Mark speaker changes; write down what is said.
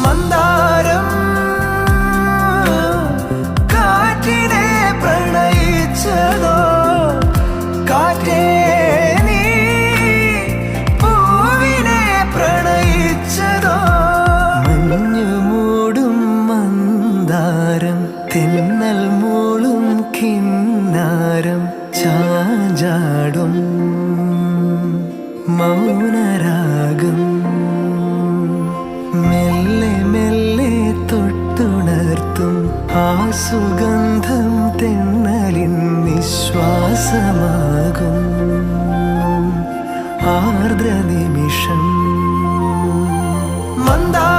Speaker 1: മന്ദാരം കാറ്റിനെ പ്രണയിച്ചതോ, കാറ്റേ നീ പൂവിനെ പ്രണയിച്ചതോ. മഞ്ഞു മൂടും മന്ദാരം, തെന്നൽ മൂളും കിന്നാരം, ചാഞ്ചാടും മൗനരാഗം, മെല്ലെ മെല്ലെ തൊട്ടുണർത്തും ആ സുഗന്ധം തെന്നലിൻ നിശ്വാസമാകും ആർദ്ര നിമിഷം. മന്ദാരം